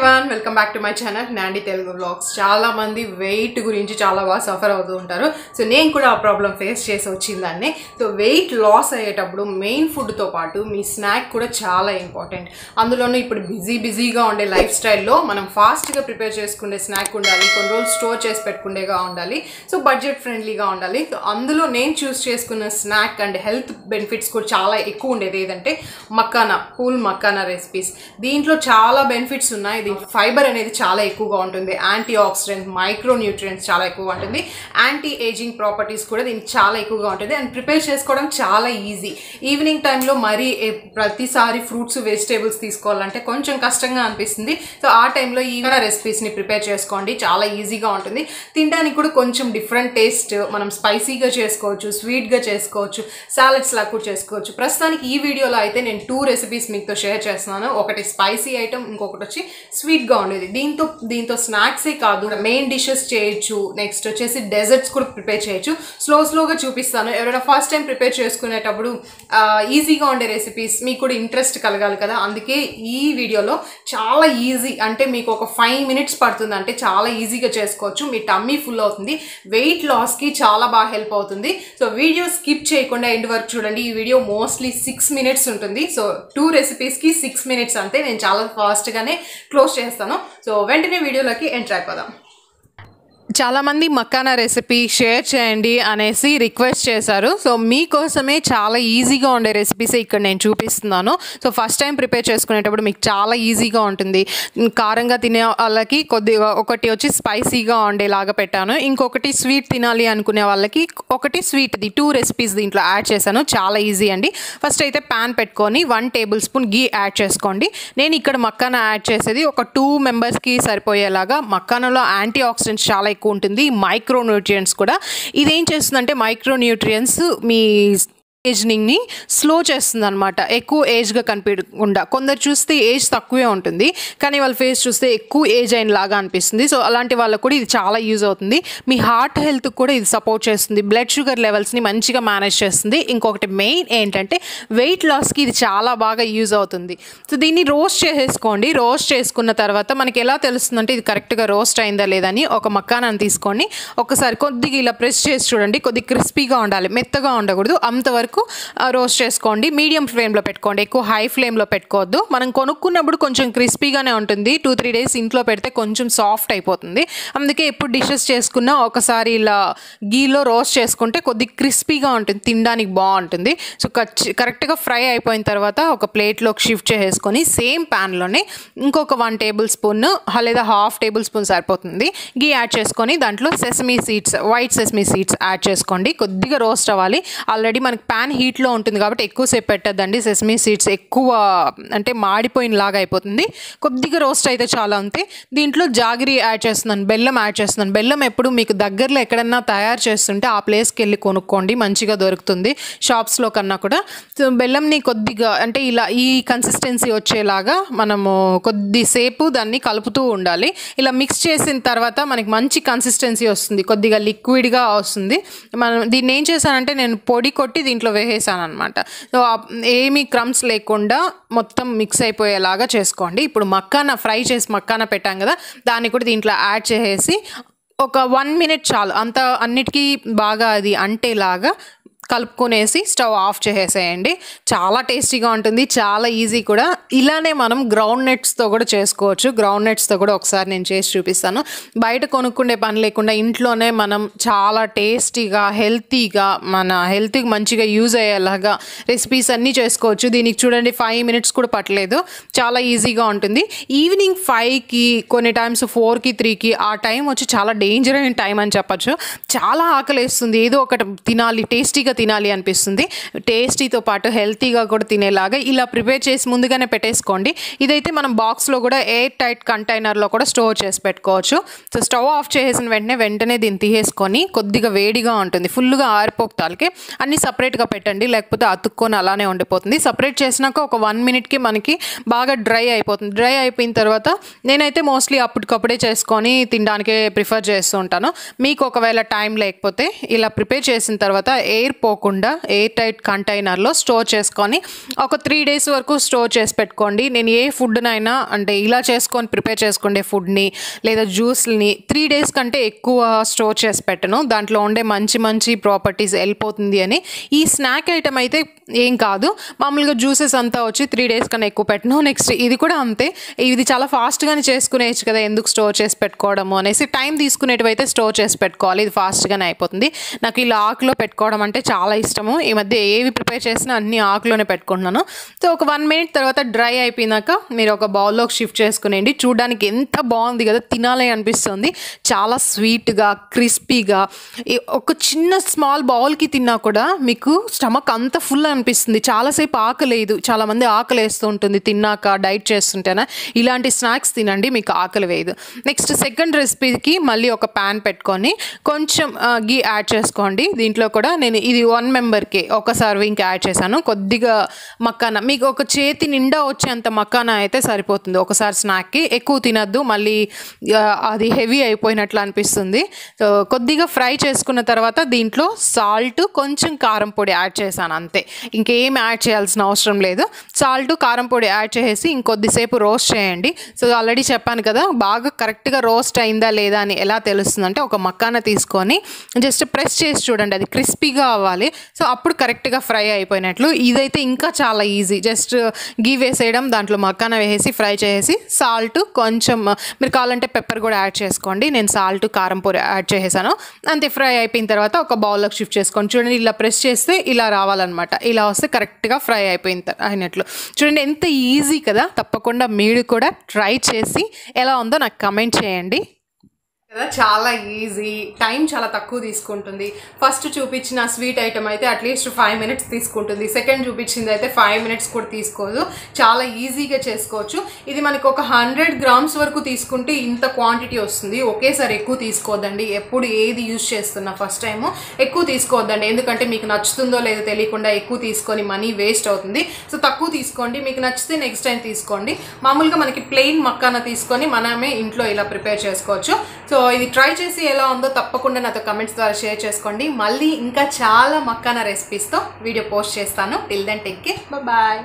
everyone, welcome back to my channel Nandi Telugu Vlogs. చాలా మంది wait గురించి చాలా బాగా సఫర్ అవుతూ ఉంటారు. సో నేను కూడా ఆ ప్రాబ్లం ఫేస్ చేసి వచ్చిందాన్ని. సో వెయిట్ లాస్ అయ్యేటప్పుడు మెయిన్ ఫుడ్ తో పాటు మీ స్నాక్ కూడా చాలా ఇంపార్టెంట్. అందులోనూ ఇప్పుడు బిజీగా ఉండే లైఫ్ స్టైల్లో మనం ఫాస్ట్ గా ప్రిపేర్ చేసుకునే స్నాక్ ఉండాలి, కొన్ని రోజులు స్టోర్ చేసి పెట్టుకునేగా ఉండాలి, సో బడ్జెట్ ఫ్రెండ్లీగా ఉండాలి. సో అందులో నేను చూస్ చేసుకున్న స్నాక్ అండ్ హెల్త్ బెనిఫిట్స్ కూడా చాలా ఎక్కువ ఉండేది ఏదంటే మక్కానా, పూల్ మక్కానా రెసిపీస్. దీంట్లో చాలా బెనిఫిట్స్ ఉన్నాయి. ఇది ఫైబర్ అనేది చాలా ఎక్కువగా ఉంటుంది, యాంటీ ఆక్సిడెంట్, మైక్రో న్యూట్రియంట్స్ చాలా ఎక్కువగా ఉంటుంది, యాంటీ ఏజింగ్ ప్రాపర్టీస్ కూడా దీనికి చాలా ఎక్కువగా ఉంటుంది. అండ్ ప్రిపేర్ చేసుకోవడం చాలా ఈజీ. ఈవినింగ్ టైంలో మరీ ప్రతిసారి ఫ్రూట్స్ వెజిటేబుల్స్ తీసుకోవాలంటే కొంచెం కష్టంగా అనిపిస్తుంది. సో ఆ టైంలో ఈ రెసిపీస్ని ప్రిపేర్ చేసుకోండి, చాలా ఈజీగా ఉంటుంది. తినడానికి కూడా కొంచెం డిఫరెంట్ టేస్ట్, మనం స్పైసీగా చేసుకోవచ్చు, స్వీట్గా చేసుకోవచ్చు, సాలెడ్స్ లాగా కూడా చేసుకోవచ్చు. ప్రస్తుతానికి ఈ వీడియోలో అయితే నేను 2 రెసిపీస్ మీతో షేర్ చేస్తున్నాను. ఒకటి స్పైసీ ఐటమ్, ఇంకొకటి వచ్చి స్వీట్గా ఉండేది. దీంతో స్నాక్సే కాదు, మెయిన్ డిషెస్ చేయొచ్చు, నెక్స్ట్ వచ్చేసి డెజర్ట్స్ కూడా ప్రిపేర్ చేయొచ్చు. స్లోగా చూపిస్తాను. ఎవరైనా ఫస్ట్ టైం ప్రిపేర్ చేసుకునేటప్పుడు ఈజీగా ఉండే రెసిపీస్ మీకు కూడా ఇంట్రెస్ట్ కలగాలి కదా, అందుకే ఈ వీడియోలో చాలా ఈజీ, అంటే మీకు ఒక 5 minutes పడుతుంది, అంటే చాలా ఈజీగా చేసుకోవచ్చు. మీ టమ్మీ ఫుల్ అవుతుంది, వెయిట్ లాస్కి చాలా బాగా హెల్ప్ అవుతుంది. సో వీడియో స్కిప్ చేయకుండా ఎండ్ వరకు చూడండి. ఈ వీడియో మోస్ట్లీ 6 minutes ఉంటుంది. సో 2 రెసిపీస్కి 6 minutes అంతే. నేను చాలా ఫాస్ట్గానే క్లోజ్ చేస్తాను. సో వెంటనే వీడియోలోకి ఎంటర్ అయిపోదాం. చాలామంది మక్కానా రెసిపీ షేర్ చేయండి అనేసి రిక్వెస్ట్ చేశారు. సో మీకోసమే చాలా ఈజీగా ఉండే రెసిపీసే ఇక్కడ నేను చూపిస్తున్నాను. సో ఫస్ట్ టైం ప్రిపేర్ చేసుకునేటప్పుడు మీకు చాలా ఈజీగా ఉంటుంది. కారంగా తినే వాళ్ళకి కొద్దిగా ఒకటి వచ్చి స్పైసీగా ఉండేలాగా పెట్టాను, ఇంకొకటి స్వీట్ తినాలి అనుకునే వాళ్ళకి ఒకటి స్వీట్ది. 2 రెసిపీస్ దీంట్లో యాడ్ చేశాను. చాలా ఈజీ అండి. ఫస్ట్ అయితే ప్యాన్ పెట్టుకొని 1 tablespoon గీ యాడ్ చేసుకోండి. నేను ఇక్కడ మక్కానా యాడ్ చేసేది ఒక 2 members-కి సరిపోయేలాగా. మక్కానాలో యాంటీ ఆక్సిడెంట్స్ చాలా ఎక్కువ ఉంటుంది, మైక్రో న్యూట్రియంట్స్ కూడా. ఇదేం చేస్తుందంటే మైక్రో న్యూట్రియంట్స్ మీ ఏజ్నింగ్ని స్లో చేస్తుంది అనమాట, ఎక్కువ ఏజ్గా కనిపించకుండా. కొందరు చూస్తే ఏజ్ తక్కువే ఉంటుంది కానీ వాళ్ళ ఫేస్ చూస్తే ఎక్కువ ఏజ్ అయిన లాగా అనిపిస్తుంది. సో అలాంటి వాళ్ళకు కూడా ఇది చాలా యూజ్ అవుతుంది. మీ హార్ట్ హెల్త్కి కూడా ఇది సపోర్ట్ చేస్తుంది, బ్లడ్ షుగర్ లెవెల్స్ని మంచిగా మేనేజ్ చేస్తుంది. ఇంకొకటి మెయిన్ ఏంటంటే వెయిట్ లాస్కి ఇది చాలా బాగా యూజ్ అవుతుంది. సో దీన్ని రోస్ట్ చేసేసుకోండి. రోస్ట్ చేసుకున్న తర్వాత మనకి ఎలా తెలుస్తుందంటే ఇది కరెక్ట్గా రోస్ట్ అయిందా లేదని. ఒక మక్కానాన్ని తీసుకొని ఒకసారి కొద్దిగా ఇలా ప్రెస్ చేసి చూడండి. కొద్దిగా క్రిస్పీగా ఉండాలి, మెత్తగా ఉండకూడదు. అంతవరకు రోస్ట్ చేసుకోండి. మీడియం ఫ్లేమ్లో పెట్టుకోండి, ఎక్కువ హై ఫ్లేమ్లో పెట్టుకోవద్దు. మనం కొనుక్కున్నప్పుడు కొంచెం క్రిస్పీగానే ఉంటుంది, 2-3 days ఇంట్లో పెడితే కొంచెం సాఫ్ట్ అయిపోతుంది. అందుకే ఎప్పుడు డిషెస్ చేసుకున్నా ఒకసారి ఇలా గీలో రోస్ట్ చేసుకుంటే కొద్దిగా క్రిస్పీగా ఉంటుంది, తినడానికి బాగుంటుంది. సో కరెక్ట్గా ఫ్రై అయిపోయిన తర్వాత ఒక ప్లేట్లోకి షిఫ్ట్ చేసేసుకొని సేమ్ ప్యాన్లోనే ఇంకొక 1 tablespoon లేదా 1/2 tablespoon సరిపోతుంది గీ యాడ్ చేసుకొని దాంట్లో sesame seeds, white sesame seeds add చేసుకోండి. కొద్దిగా రోస్ట్ అవ్వాలి. ఆల్రెడీ మనకి ప్యాన్ హీట్లో ఉంటుంది కాబట్టి ఎక్కువసేపు పెట్టద్దండి. సెసమీ సీడ్స్ ఎక్కువ అంటే మాడిపోయిన లాగా అయిపోతుంది. కొద్దిగా రోస్ట్ అయితే చాలా అంతే. దీంట్లో జాగరీ యాడ్ చేస్తున్నాను, బెల్లం యాడ్ చేస్తున్నాను. బెల్లం ఎప్పుడు మీకు దగ్గరలో ఎక్కడన్నా తయారు చేస్తుంటే ఆ ప్లేస్కి వెళ్ళి కొనుక్కోండి, మంచిగా దొరుకుతుంది షాప్స్లో కన్నా కూడా. సో బెల్లంని కొద్దిగా అంటే ఇలా ఈ కన్సిస్టెన్సీ వచ్చేలాగా మనము కొద్దిసేపు దాన్ని కలుపుతూ ఉండాలి. ఇలా మిక్స్ చేసిన తర్వాత మనకి మంచి కన్సిస్టెన్సీ వస్తుంది, కొద్దిగా లిక్విడ్గా వస్తుంది. మనం దీన్ని ఏం చేశానంటే నేను పొడి కొట్టి దీంట్లో వేసేసాను అనమాట. సో ఏమీ క్రమ్స్ లేకుండా మొత్తం మిక్స్ అయిపోయేలాగా చేసుకోండి. ఇప్పుడు మక్కానా ఫ్రై చేసి మక్కానా పెట్టాం కదా, దాన్ని కూడా దీంట్లో యాడ్ చేసేసి ఒక 1 minute చాలు, అంత అన్నిటికీ బాగా అది అంటేలాగా కలుపుకొనేసి స్టవ్ ఆఫ్ చేసేసేయండి. చాలా టేస్టీగా ఉంటుంది, చాలా ఈజీ కూడా. ఇలానే మనం గ్రౌండ్ నట్స్తో కూడా చేసుకోవచ్చు. గ్రౌండ్ నట్స్తో కూడా ఒకసారి నేను చేసి చూపిస్తాను. బయట కొనుక్కుండే పని లేకుండా ఇంట్లోనే మనం చాలా టేస్టీగా, హెల్తీగా, మన హెల్త్కి మంచిగా యూజ్ అయ్యేలాగా రెసిపీస్ అన్నీ చేసుకోవచ్చు. దీనికి చూడండి 5 minutes కూడా పట్టలేదు, చాలా ఈజీగా ఉంటుంది. ఈవినింగ్ 5కి, కొన్ని టైమ్స్ 4కి, 3కి ఆ టైం వచ్చి చాలా డేంజర్ అయిన టైం అని చెప్పచ్చు. చాలా ఆకలేస్తుంది, ఏదో ఒకటి తినాలి, టేస్టీగా తినాలి అనిపిస్తుంది. టేస్టీతో పాటు హెల్తీగా కూడా తినేలాగా ఇలా ప్రిపేర్ చేసి ముందుగానే పెట్టేసుకోండి. ఇదైతే మనం బాక్స్లో కూడా ఎయిర్ టైట్ కంటైనర్లో కూడా స్టోర్ చేసి పెట్టుకోవచ్చు. సో స్టవ్ ఆఫ్ చేసిన వెంటనే దీన్ని తీసేసుకొని, కొద్దిగా వేడిగా ఉంటుంది, ఫుల్గా ఆరిపోతాలకి అన్నీ సపరేట్గా పెట్టండి, లేకపోతే అతుక్కొని అలానే ఉండిపోతుంది. సపరేట్ చేసినాక ఒక 1 minute-కి మనకి బాగా డ్రై అయిపోతుంది. డ్రై అయిపోయిన తర్వాత నేనైతే మోస్ట్లీ అప్పటికప్పుడే చేసుకొని తినడానికే ప్రిఫర్ చేస్తూ ఉంటాను. మీకు ఒకవేళ టైం లేకపోతే ఇలా ప్రిపేర్ చేసిన తర్వాత ఎయిర్ పాడైపోకుండా ఎయిర్ టైట్ కంటైనర్లో స్టోర్ చేసుకొని ఒక 3 days వరకు స్టోర్ చేసి పెట్టుకోండి. నేను ఏ ఫుడ్నైనా అంటే ఇలా చేసుకొని ప్రిపేర్ చేసుకునే ఫుడ్ని లేదా జ్యూస్ని 3 days కంటే ఎక్కువ స్టోర్ చేసి పెట్టను. దాంట్లో ఉండే మంచి మంచి ప్రాపర్టీస్ వెళ్ళిపోతుంది అని. ఈ స్నాక్ ఐటమ్ అయితే ఏం కాదు, మామూలుగా జ్యూసెస్ అంతా వచ్చి 3 days కన్నా ఎక్కువ పెట్టను. నెక్స్ట్ ఇది కూడా అంతే, ఇది చాలా ఫాస్ట్గానే చేసుకునేయచ్చు కదా, ఎందుకు స్టోర్ చేసి పెట్టుకోవడము అనేసి టైం తీసుకునేటివైతే స్టోర్ చేసి పెట్టుకోవాలి, ఇది ఫాస్ట్గానే అయిపోతుంది. నాకు ఇలా ఆకులో పెట్టుకోవడం అంటే చాలా ఇష్టము. ఈ మధ్య ఏవి ప్రిపేర్ చేసినా అన్ని ఆకులోనే పెట్టుకుంటున్నాను. సో ఒక 1 minute తర్వాత డ్రై అయిపోయినాక మీరు ఒక బౌల్లోకి షిఫ్ట్ చేసుకునేయండి. చూడడానికి ఎంత బాగుంది కదా, తినాలి అనిపిస్తుంది. చాలా స్వీట్గా క్రిస్పీగా, ఒక చిన్న స్మాల్ బౌల్కి తిన్నా కూడా మీకు స్టమక్ అంత ఫుల్ అనిపిస్తుంది. చాలాసేపు ఆకలేదు, చాలామంది ఆకలి వేస్తూ ఉంటుంది తిన్నాక, డైట్ చేస్తుంటేనా ఇలాంటి స్నాక్స్ తినండి, మీకు ఆకలి వేయదు. నెక్స్ట్ సెకండ్ రెసిపీకి మళ్ళీ ఒక ప్యాన్ పెట్టుకొని కొంచెం గీ యాడ్ చేసుకోండి. దీంట్లో కూడా నేను ఇది 1 memberకి ఒక సర్వింగ్కి యాడ్ చేశాను. కొద్దిగా మక్కానా, మీకు ఒక చేతి నిండా వచ్చేంత మక్కానా అయితే సరిపోతుంది ఒకసారి స్నాక్కి. ఎక్కువ తినద్దు, మళ్ళీ అది హెవీ అయిపోయినట్లు అనిపిస్తుంది. సో కొద్దిగా ఫ్రై చేసుకున్న తర్వాత దీంట్లో సాల్ట్, కొంచెం కారం పొడి యాడ్ చేశాను అంతే, ఇంకేం యాడ్ చేయాల్సిన అవసరం లేదు. సాల్ట్, కారం పొడి యాడ్ చేసి ఇంకొద్దిసేపు రోస్ట్ చేయండి. సో ఆల్రెడీ చెప్పాను కదా, బాగా కరెక్ట్గా రోస్ట్ అయిందా లేదా అని ఎలా తెలుస్తుందంటే ఒక మక్కానా తీసుకొని జస్ట్ ప్రెస్ చేసి చూడండి, అది క్రిస్పీగా అవ్వాలి. సో అప్పుడు కరెక్ట్గా ఫ్రై అయిపోయినట్లు. ఇదైతే ఇంకా చాలా ఈజీ, జస్ట్ గీ వేసేయడం, దాంట్లో మక్కానా వేసి ఫ్రై చేసి సాల్ట్, కొంచెం మీరు కావాలంటే పెప్పర్ కూడా యాడ్ చేసుకోండి. నేను సాల్ట్, కారం పొడి యాడ్ చేసేసాను అంతే. ఫ్రై అయిపోయిన తర్వాత ఒక బౌల్లోకి షిఫ్ట్ చేసుకోండి. చూడండి, ఇలా ప్రెస్ చేస్తే ఇలా రావాలన్నమాట, ఇలా వస్తే కరెక్ట్గా ఫ్రై అయినట్లు. చూడండి ఎంత ఈజీ కదా, తప్పకుండా మీరు కూడా ట్రై చేసి ఎలా ఉందో నాకు కమెంట్ చేయండి కదా. చాలా ఈజీ, టైం చాలా తక్కువ తీసుకుంటుంది. ఫస్ట్ చూపించిన స్వీట్ ఐటమ్ అయితే అట్లీస్ట్ 5 minutes తీసుకుంటుంది. సెకండ్ చూపించింది అయితే 5 minutes కూడా తీసుకోదు, చాలా ఈజీగా చేసుకోవచ్చు. ఇది మనకు ఒక 100 grams వరకు తీసుకుంటే ఇంత క్వాంటిటీ వస్తుంది. ఒకేసారి ఎక్కువ తీసుకోవద్దండి, ఎప్పుడు ఏది యూజ్ చేస్తున్నా ఫస్ట్ టైము ఎక్కువ తీసుకోవద్దండి, ఎందుకంటే మీకు నచ్చుతుందో లేదో తెలియకుండా ఎక్కువ తీసుకొని మనీ వేస్ట్ అవుతుంది. సో తక్కువ తీసుకోండి, మీకు నచ్చితే నెక్స్ట్ టైం తీసుకోండి. మామూలుగా మనకి ప్లెయిన్ మక్కానా తీసుకొని మనమే ఇంట్లో ఇలా ప్రిపేర్ చేసుకోవచ్చు. సో ఇది ట్రై చేసి ఎలా ఉందో తప్పకుండా నాతో కమెంట్స్ ద్వారా షేర్ చేసుకోండి. మళ్ళీ ఇంకా చాలా మక్కానా రెసిపీస్తో వీడియో పోస్ట్ చేస్తాను. Till then take care, bye.